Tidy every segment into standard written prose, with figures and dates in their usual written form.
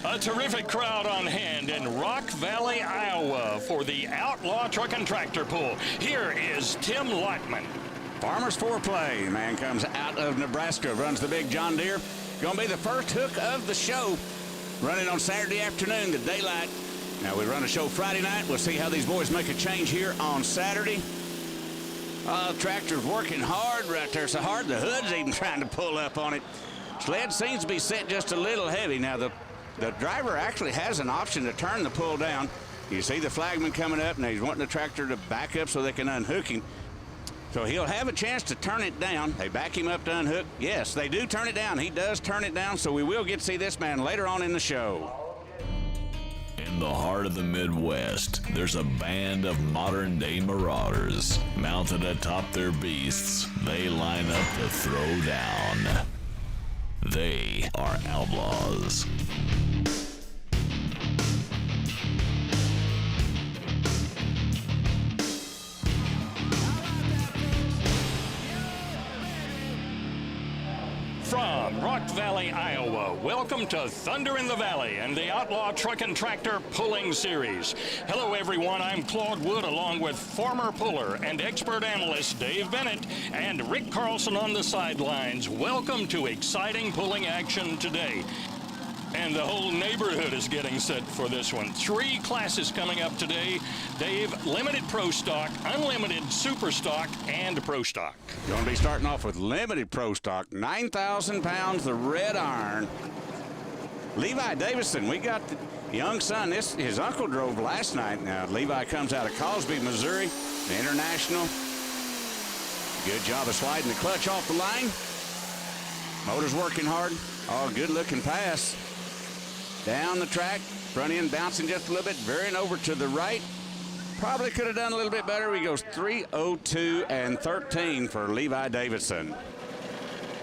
A terrific crowd on hand in Rock Valley, Iowa for the Outlaw Truck and Tractor Pull. Here is Tim Lockman. Farmer's Foreplay. Man comes out of Nebraska, runs the big John Deere. Going to be the first hook of the show. Running on Saturday afternoon, the daylight. Now we run a show Friday night. We'll see how these boys make a change here on Saturday. The tractor's working hard right there. So hard the hood's even trying to pull up on it. Sled seems to be set just a little heavy. Now the driver actually has an option to turn the pull down. You see the flagman coming up, and he's wanting the tractor to back up so they can unhook him. So he'll have a chance to turn it down. They back him up to unhook. Yes, they do turn it down. He does turn it down, so we will get to see this man later on in the show. In the heart of the Midwest, there's a band of modern-day marauders. Mounted atop their beasts, they line up to throw down. They are outlaws. From Rock Valley, Iowa, welcome to Thunder in the Valley and the Outlaw Truck and Tractor Pulling Series. Hello, everyone. I'm Claude Wood, along with former puller and expert analyst Dave Bennett and Rick Carlson on the sidelines. Welcome to exciting pulling action today. And the whole neighborhood is getting set for this one. 3 classes coming up today. Dave, limited pro stock, unlimited super stock, and pro stock. Going to be starting off with limited pro stock, 9,000 pounds, the red iron. Levi Davison, we got the young son. His uncle drove last night. Now, Levi comes out of Cosby, Missouri, the international. Good job of sliding the clutch off the line. Motor's working hard. Oh, good looking pass. Down the track, front end bouncing just a little bit, veering over to the right. Probably could have done a little bit better. He goes 3:02 and 13 for Levi Davidson.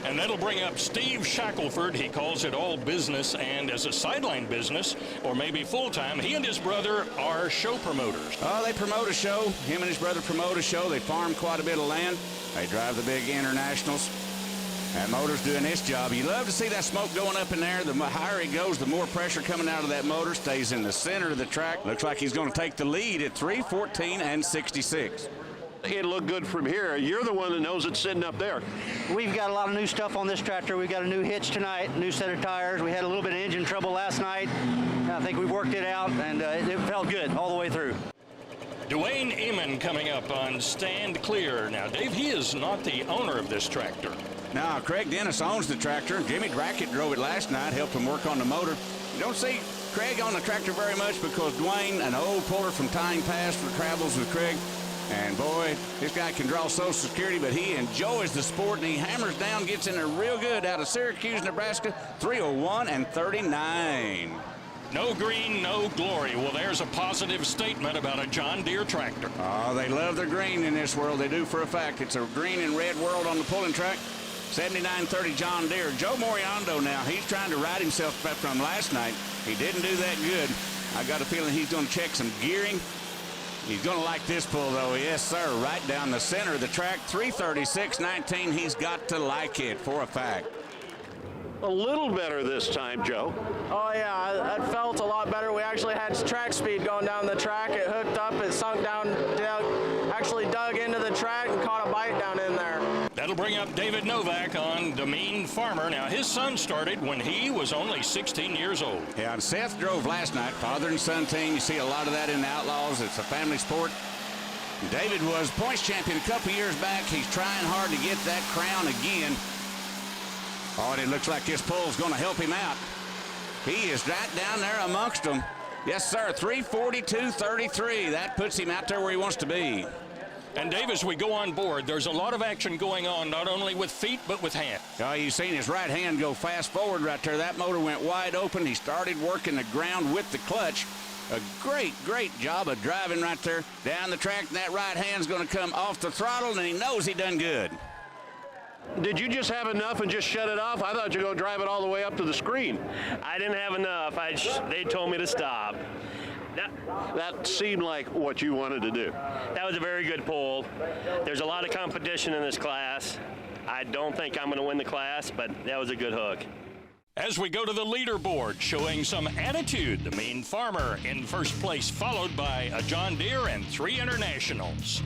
And that'll bring up Steve Shackelford. He calls it all business, and as a sideline business, or maybe full-time, he and his brother are show promoters. Oh, they promote a show. Him and his brother promote a show. They farm quite a bit of land. They drive the big internationals. That motor's doing its job. You love to see that smoke going up in there. The higher it goes, the more pressure coming out of that motor. Stays in the center of the track. Looks like he's going to take the lead at 3:14 and 66. It looked good from here. You're the one that knows it's sitting up there. We've got a lot of new stuff on this tractor. We've got a new hitch tonight, new set of tires. We had a little bit of engine trouble last night. I think we worked it out, and it felt good all the way through. Dwayne Eamon coming up on Stand Clear. Now, Dave, he is not the owner of this tractor. Now, Craig Dennis owns the tractor. Jimmy Drackett drove it last night, helped him work on the motor. You don't see Craig on the tractor very much because Dwayne, an old puller from Tyne Pass, travels with Craig. And boy, this guy can draw Social Security, but he enjoys the sport, and he hammers down, gets in there real good out of Syracuse, Nebraska, 3:01 and 39. No green, no glory. Well, there's a positive statement about a John Deere tractor. Oh, they love their green in this world. They do for a fact. It's a green and red world on the pulling track. 7930 John Deere. Joe Moriando now, he's trying to right himself back from last night. He didn't do that good. I got a feeling he's going to check some gearing. He's going to like this pull, though. Yes, sir. Right down the center of the track. 3:36.19. He's got to like it for a fact. A little better this time, Joe. Oh yeah, it felt a lot better. We actually had track speed going down the track. It hooked up, it sunk down, actually dug into the track and caught a bite down in there. That'll bring up David Novak on the Mean Farmer. Now, his son started when he was only 16 years old. Yeah, and Seth drove last night, father and son team. You see a lot of that in the Outlaws. It's a family sport. David was points champion a couple years back. He's trying hard to get that crown again. Oh, and it looks like this pull's going to help him out. He is right down there amongst them. Yes, sir, 3:42.33. That puts him out there where he wants to be. And Dave, as we go on board, there's a lot of action going on, not only with feet, but with hands. Oh, you've seen his right hand go fast forward right there. That motor went wide open. He started working the ground with the clutch. A great, great job of driving right there down the track. And that right hand's going to come off the throttle, and he knows he done good. Did you just have enough and just shut it off? I thought you were going to drive it all the way up to the screen. I didn't have enough. They told me to stop. That seemed like what you wanted to do. That was a very good pull. There's a lot of competition in this class. I don't think I'm going to win the class, but that was a good hook. As we go to the leaderboard, showing some attitude, the Mean Farmer in first place, followed by a John Deere and 3 Internationals.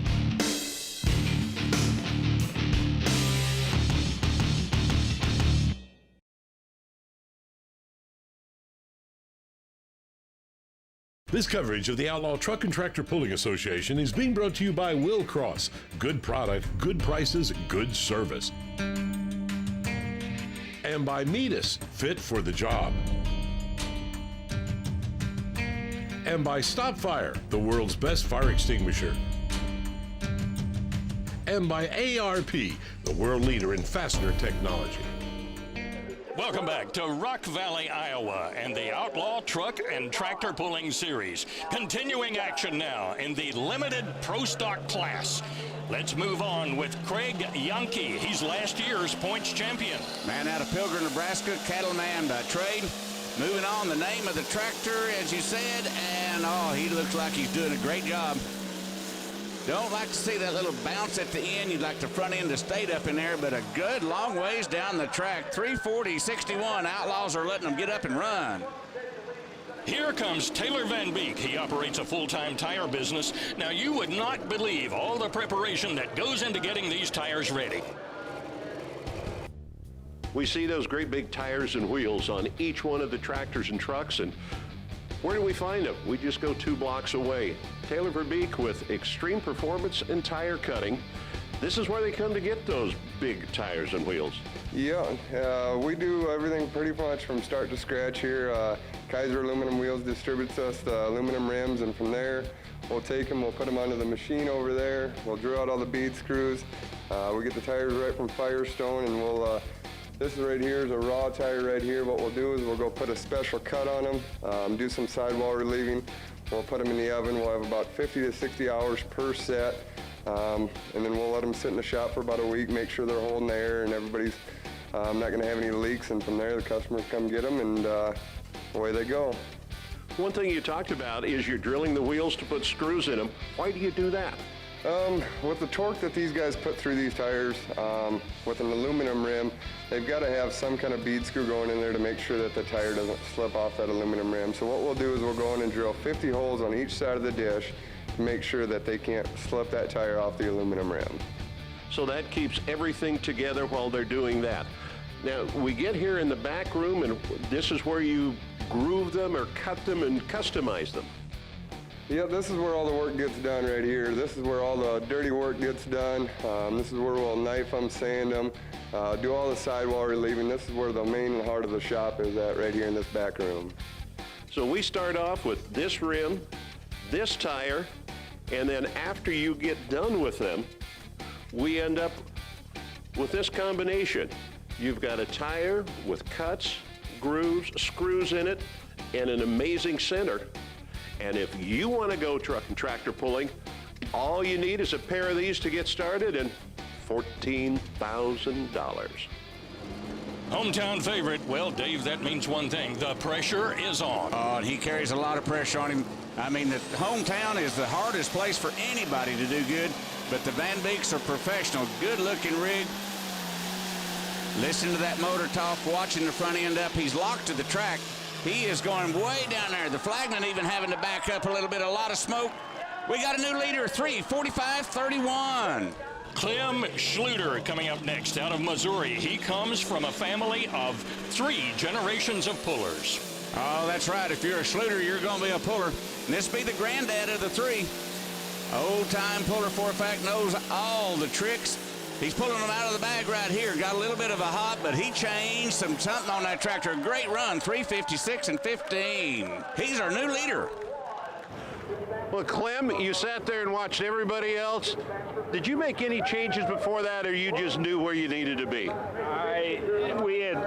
This coverage of the Outlaw Truck and Tractor Pulling Association is being brought to you by Will Cross. Good product, good prices, good service. And by Metis, fit for the job. And by Stop Fire, the world's best fire extinguisher. And by ARP, the world leader in fastener technology. Welcome back to Rock Valley, Iowa, and the Outlaw Truck and Tractor Pulling Series. Continuing action now in the limited Pro Stock class. Let's move on with Craig Yankee. He's last year's points champion. Man out of Pilgrim, Nebraska, cattleman by trade. Moving on, the name of the tractor, as you said, and he looks like he's doing a great job. Don't like to see that little bounce at the end. You'd like the front end to stay up in there, but a good long ways down the track. 340-61. Outlaws are letting them get up and run. Here comes Taylor Van Beek. He operates a full-time tire business. Now, you would not believe all the preparation that goes into getting these tires ready. We see those great big tires and wheels on each one of the tractors and trucks, and where do we find them? We just go 2 blocks away. Taylor Van Beek with Extreme Performance and Tire Cutting. This is where they come to get those big tires and wheels. Yeah, we do everything pretty much from start to scratch here. Kaiser Aluminum Wheels distributes us the aluminum rims, and from there we'll take them, we'll put them onto the machine over there. We'll drill out all the bead screws. We get the tires right from Firestone, and we'll this is right here is a raw tire right here. What we'll do is we'll go put a special cut on them, do some sidewall relieving. We'll put them in the oven. We'll have about 50 to 60 hours per set. And then we'll let them sit in the shop for about a week, make sure they're holding the air and everybody's not going to have any leaks. And from there, the customers come get them, and away they go. One thing you talked about is you're drilling the wheels to put screws in them. Why do you do that? With the torque that these guys put through these tires, with an aluminum rim, they've got to have some kind of bead screw going in there to make sure that the tire doesn't slip off that aluminum rim. So what we'll do is we'll go in and drill 50 holes on each side of the dish to make sure that they can't slip that tire off the aluminum rim. So that keeps everything together while they're doing that. Now, we get here in the back room, and this is where you groove them or cut them and customize them. Yep, this is where all the work gets done right here. This is where all the dirty work gets done. This is where we'll knife them, sand them, do all the sidewall relieving. This is where the main heart of the shop is at, right here in this back room. So we start off with this rim, this tire, and then after you get done with them, we end up with this combination. You've got a tire with cuts, grooves, screws in it, and an amazing center. And if you want to go truck and tractor pulling, all you need is a pair of these to get started and $14,000. Hometown favorite. Well, Dave, that means one thing. The pressure is on. Oh, and he carries a lot of pressure on him. I mean, the hometown is the hardest place for anybody to do good, but the Van Beeks are professional. Good-looking rig. Listen to that motor talk, watching the front end up. He's locked to the track. He is going way down there. The flagman even having to back up a little bit. A lot of smoke. We got a new leader, 3:45:31. Clem Schluter coming up next out of Missouri. He comes from a family of 3 generations of pullers. Oh, that's right. If you're a Schluter, you're going to be a puller. And this be the granddad of the 3. Old-time puller, for a fact, knows all the tricks. He's pulling them out of the bag right here. Got a little bit of a hop, but he changed something on that tractor. A great run, 3:56:15. He's our new leader. Well, Clem, you sat there and watched everybody else. Did you make any changes before that, or you just knew where you needed to be?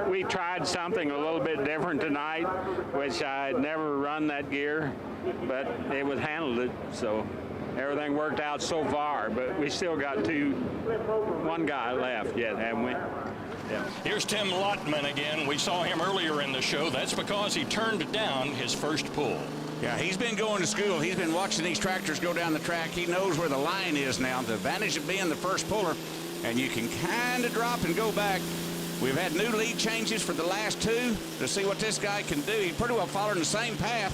We tried something a little bit different tonight, which I had never run that gear, but it was handled it, so everything worked out so far. But we still got one guy left yet, haven't we? Yeah. Here's Tim Lottman again. We saw him earlier in the show. That's because he turned down his first pull. Yeah, he's been going to school. He's been watching these tractors go down the track. He knows where the line is now. The advantage of being the first puller, and you can kind of drop and go back. We've had new lead changes for the last two to see what this guy can do. He's pretty well following the same path.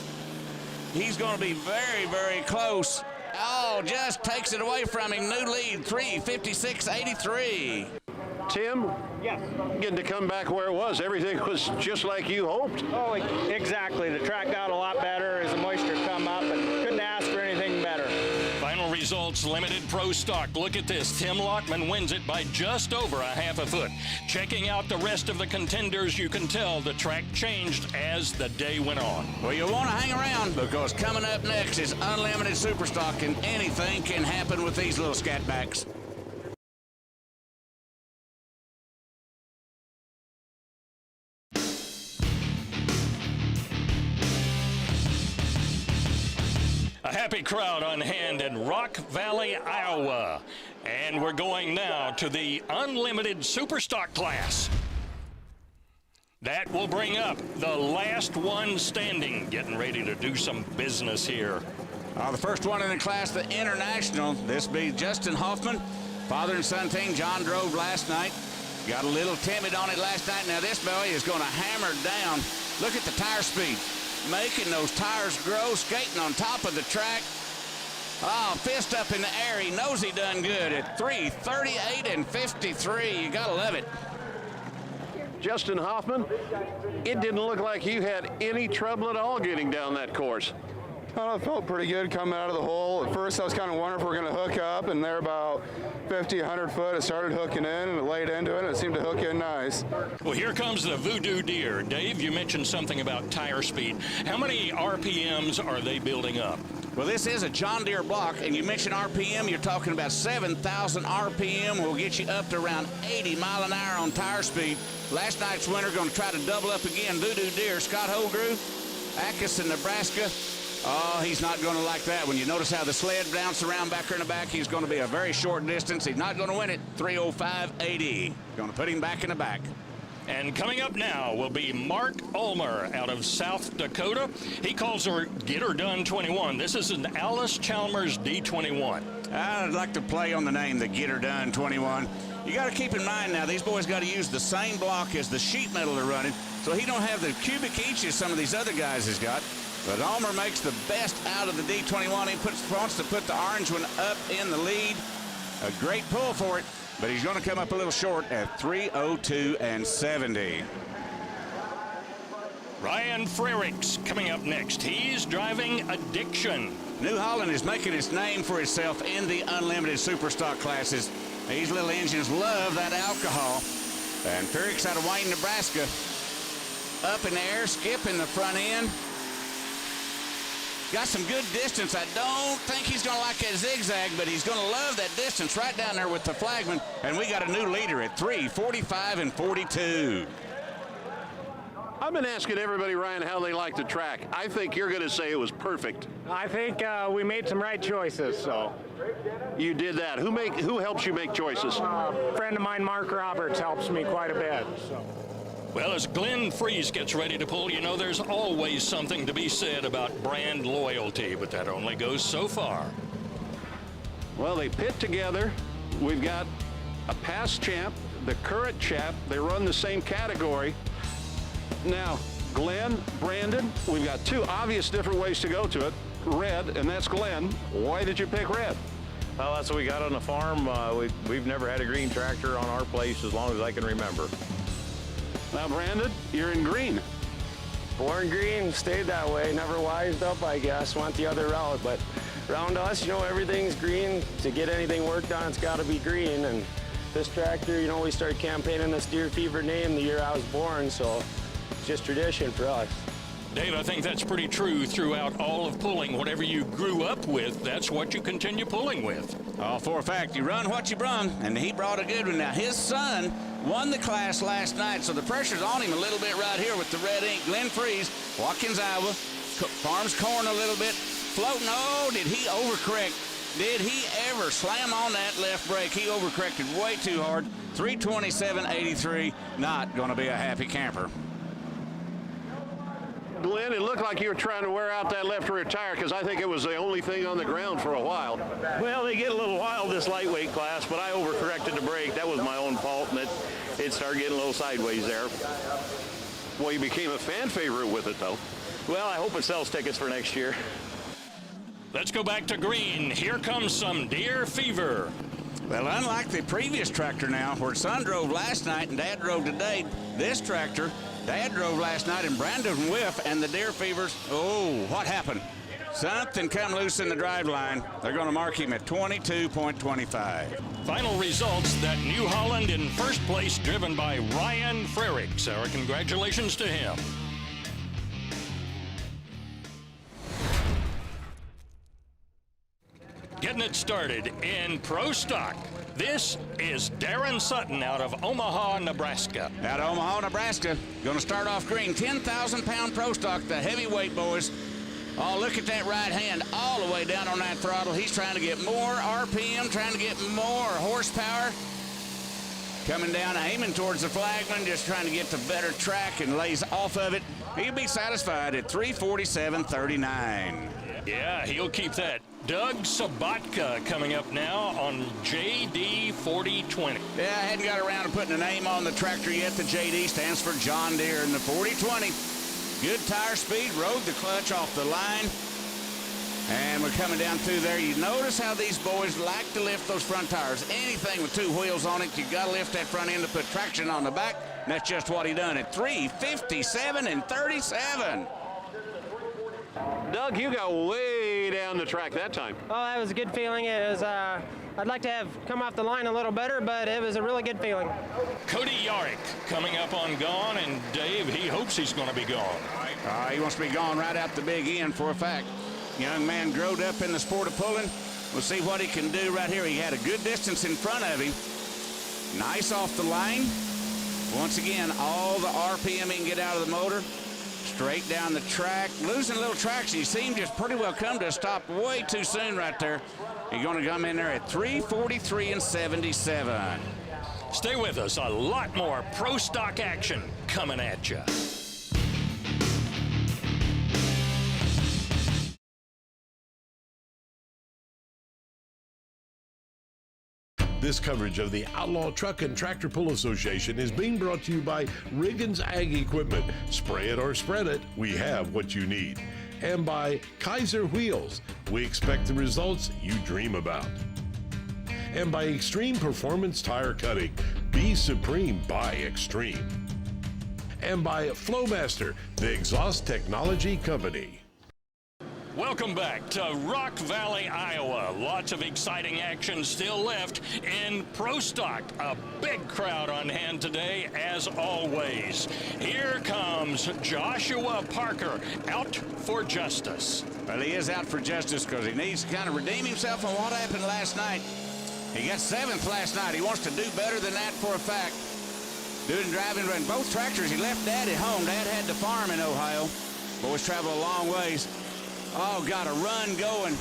He's going to be very, very close. Oh, just takes it away from him. New lead, 3:56.83. Tim? Yes. Getting to come back where it was. Everything was just like you hoped. Oh, exactly. The track got a lot better as the moisture come up, and couldn't ask for anything better. Final results, limited pro stock. Look at this. Tim Lockman wins it by just over a half a foot. Checking out the rest of the contenders, you can tell the track changed as the day went on. Well, you'll want to hang around because coming up next is unlimited superstock, and anything can happen with these little scatbacks. A happy crowd on hand in Rock Valley, Iowa. And we're going now to the unlimited superstock class. That will bring up the last one standing, getting ready to do some business here. The first one in the class, the International. This be Justin Hoffman. Father and son team. John drove last night. Got a little timid on it last night. Now this boy is going to hammer down. Look at the tire speed. Making those tires grow, skating on top of the track. Oh, fist up in the air. He knows he done good at 3:38.53. You gotta love it. Justin Hoffman, it didn't look like you had any trouble at all getting down that course. I felt pretty good coming out of the hole. At first, I was kind of wondering if we were going to hook up, and there about 50, 100 foot, it started hooking in, and it laid into it, and it seemed to hook in nice. Well, here comes the Voodoo Deer. Dave, you mentioned something about tire speed. How many RPMs are they building up? Well, this is a John Deere block, and you mentioned RPM, you're talking about 7,000 RPM will get you up to around 80 mile an hour on tire speed. Last night's winner going to try to double up again. Voodoo Deer, Scott Holgrew, Atkinson, Nebraska. Oh, he's not going to like that. When you notice how the sled bounced around back there in the back, he's going to be a very short distance. He's not going to win it. 3:05.80. Going to put him back in the back. And coming up now will be Mark Ulmer out of South Dakota. He calls her Get Her Done 21. This is an Alice Chalmers D21. I'd like to play on the name, the Get Her Done 21. You got to keep in mind now, these boys got to use the same block as the sheet metal they're running, so he don't have the cubic inches some of these other guys has got. But Ulmer makes the best out of the D21. He wants to put the orange one up in the lead. A great pull for it, but he's going to come up a little short at 3:02.70. Ryan Frericks coming up next. He's driving Addiction. New Holland is making its name for itself in the unlimited superstock classes. These little engines love that alcohol. And Frericks out of Wayne, Nebraska. Up in the air, skip in the front end. Got some good distance. I don't think he's going to like that zigzag, but he's going to love that distance right down there with the flagman. And we got a new leader at 3:45.42. I've been asking everybody, Ryan, how they like the track. I think you're going to say it was perfect. I think we made some right choices, so. You did that. Who helps you make choices? A friend of mine, Mark Roberts, helps me quite a bit, so. Well, as Glenn Freeze gets ready to pull, you know there's always something to be said about brand loyalty, but that only goes so far. Well, they pit together. We've got a past champ, the current champ. They run the same category. Now, Glenn, Brandon, we've got two obvious different ways to go to it. Red, and that's Glenn. Why did you pick red? Well, that's what we got on the farm. We've never had a green tractor on our place as long as I can remember. Now, Brandon, you're in green. Born green, stayed that way, never wised up, I guess, went the other route. But around us, you know, everything's green. To get anything worked on, it's got to be green. And this tractor, you know, we started campaigning this Deer Fever name the year I was born, so it's just tradition for us. Dave, I think that's pretty true throughout all of pulling. Whatever you grew up with, that's what you continue pulling with. Oh, for a fact, you run what you brung, and he brought a good one. Now, his son won the class last night, so the pressure's on him a little bit right here with the red ink. Glenn Freeze, Watkins, Iowa, farms corn a little bit, floating. Oh, did he overcorrect? Did he ever slam on that left brake? He overcorrected way too hard. 3:27.83, not going to be a happy camper. Glenn, it looked like you were trying to wear out that left rear tire because I think it was the only thing on the ground for a while. Well, they get a little wild this lightweight class, but I overcorrected the brake. That was my own fault, and It'd start getting a little sideways there. Well, you became a fan favorite with it, though. Well, I hope it sells tickets for next year. Let's go back to green. Here comes some deer fever. Well, unlike the previous tractor now, where son drove last night and Dad drove today, this tractor, Dad drove last night and Brandon whiff, and the deer fevers, oh, what happened? Something come loose in the drive line. They're going to mark him at 22.25. Final results, that New Holland in first place, driven by Ryan Frericks. Our congratulations to him. Getting it started in Pro Stock. This is Darren Sutton out of Omaha, Nebraska. Out of Omaha, Nebraska. Going to start off green. 10,000-pound Pro Stock, the heavyweight boys. Oh, look at that right hand all the way down on that throttle. He's trying to get more RPM, trying to get more horsepower. Coming down, aiming towards the flagman, just trying to get the better track and lays off of it. He'll be satisfied at 347.39. Yeah, he'll keep that. Doug Sabatka coming up now on JD 4020. Yeah, I hadn't got around to putting a name on the tractor yet. The JD stands for John Deere in the 4020. Good tire speed, rode the clutch off the line. And we're coming down through there. You notice how these boys like to lift those front tires. Anything with two wheels on it, you got to lift that front end to put traction on the back. And that's just what he done at 357.37. Doug, you got way down the track that time. Oh, that was a good feeling. It was, I'd like to have come off the line a little better, but it was a really good feeling. Cody Yarrick coming up on gone, and Dave, he hopes he's going to be gone. He wants to be gone right out the big end for a fact. Young man growed up in the sport of pulling. We'll see what he can do right here. He had a good distance in front of him. Nice off the line. Once again, all the RPM he can get out of the motor. Straight down the track, losing a little traction. He seemed just pretty well come to a stop way too soon right there. He's going to come in there at 343.77. Stay with us. A lot more Pro Stock action coming at you. This coverage of the Outlaw Truck and Tractor Pull Association is being brought to you by Riggins Ag Equipment. Spray it or spread it, we have what you need. And by Kaiser Wheels. We expect the results you dream about. And by Extreme Performance Tire Cutting. Be supreme by Extreme. And by Flowmaster, the exhaust technology company. Welcome back to Rock Valley, Iowa. Lots of exciting action still left in Pro Stock. A big crowd on hand today, as always. Here comes Joshua Parker, out for justice. Well, he is out for justice because he needs to kind of redeem himself on what happened last night. He got 7th last night. He wants to do better than that for a fact. Doing driving, running both tractors. He left Dad at home. Dad had to farm in Ohio. Boys travel a long ways. Oh, got a run going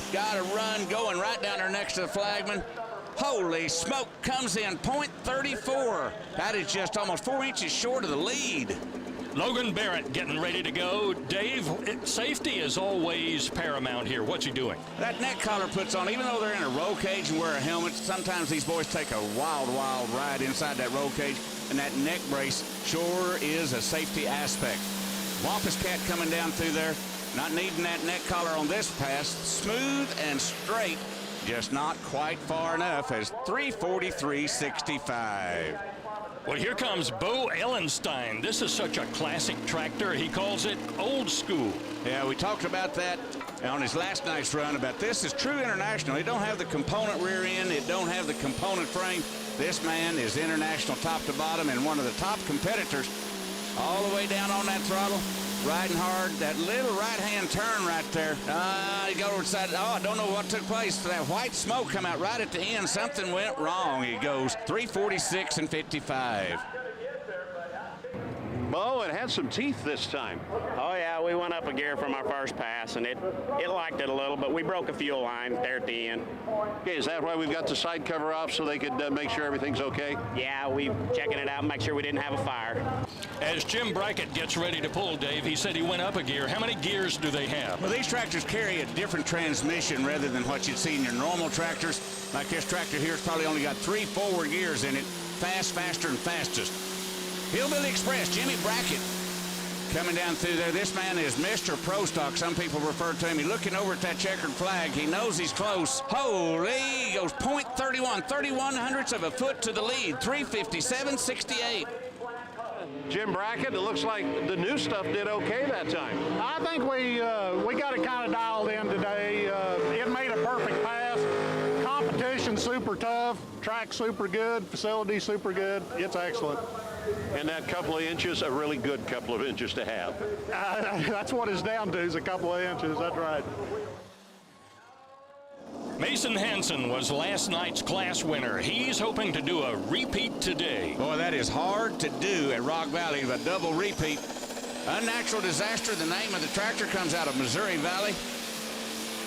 right down there next to the flagman. Holy smoke, comes in .34. That is just almost 4 inches short of the lead. Logan Barrett getting ready to go. Dave, safety is always paramount here. What's he doing? That neck collar puts on, even though they're in a roll cage and wear a helmet, sometimes these boys take a wild ride inside that roll cage, and that neck brace sure is a safety aspect. Wampus Cat coming down through there. Not needing that neck collar on this pass. Smooth and straight, just not quite far enough as 343.65. Well, here comes Bo Ellenstein. This is such a classic tractor. He calls it old school. Yeah, we talked about that on his last night's run about this is true international. It don't have the component rear end. It don't have the component frame. This man is international top to bottom and one of the top competitors. All the way down on that throttle. Riding hard, that little right-hand turn right there. He got over the side. Oh, I don't know what took place. That white smoke come out right at the end. Something went wrong. He goes 346.55. Bo, it had some teeth this time. Oh yeah, we went up a gear from our first pass, and it liked it a little, but we broke a fuel line there at the end. Okay, is that why we've got the side cover off so they could make sure everything's okay? Yeah, we checking it out and make sure we didn't have a fire. As Jim Brackett gets ready to pull, Dave, he said he went up a gear. How many gears do they have? Well, these tractors carry a different transmission rather than what you'd see in your normal tractors. Like this tractor here, it's probably only got 3 forward gears in it. Fast, faster, and fastest. Hillbilly Express, Jimmy Brackett coming down through there. This man is Mr. Pro Stock. Some people refer to him. He's looking over at that checkered flag. He knows he's close. Holy, he goes .31, 31 hundredths of a foot to the lead, 357.68. Jim Brackett, it looks like the new stuff did okay that time. I think we got it kind of dialed in today. It made a perfect pass. Competition super tough, track super good, facility super good. It's excellent. And that couple of inches, a really good couple of inches to have. That's what it's down to, is a couple of inches. That's right. Mason Hansen was last night's class winner. He's hoping to do a repeat today. Boy, that is hard to do at Rock Valley, a double repeat. Unnatural Disaster, the name of the tractor, comes out of Missouri Valley.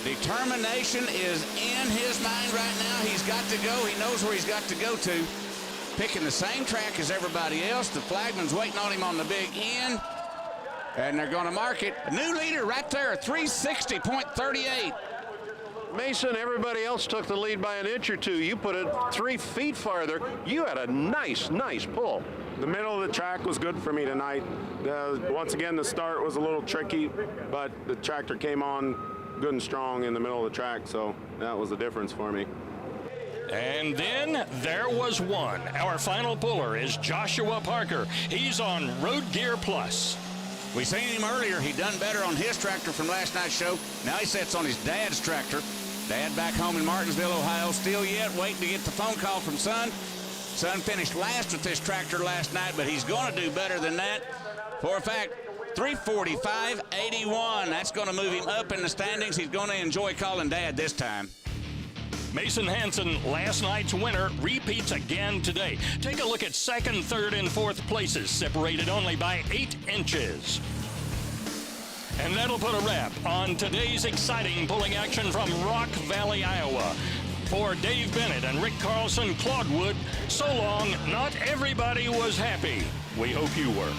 Determination is in his mind right now. He's got to go. He knows where he's got to go to. Picking the same track as everybody else. The flagman's waiting on him on the big end. And they're going to mark it. New leader right there, 360.38. Mason, everybody else took the lead by an inch or two. You put it 3 feet farther. You had a nice pull. The middle of the track was good for me tonight. Once again, the start was a little tricky, but the tractor came on good and strong in the middle of the track, so that was the difference for me. And then there was one. Our final puller is Joshua Parker. He's on Road Gear Plus. We seen him earlier. He done better on his tractor from last night's show. Now he sits on his dad's tractor. Dad back home in Martinsville, Ohio, still yet waiting to get the phone call from son. Son finished last with this tractor last night, but he's going to do better than that. For a fact, 345.81. That's going to move him up in the standings. He's going to enjoy calling Dad this time. Mason Hansen, last night's winner, repeats again today. Take a look at second, third, and fourth places, separated only by 8 inches. And that'll put a wrap on today's exciting pulling action from Rock Valley, Iowa. For Dave Bennett and Rick Carlson, Claude Wood, so long, not everybody was happy. We hope you were.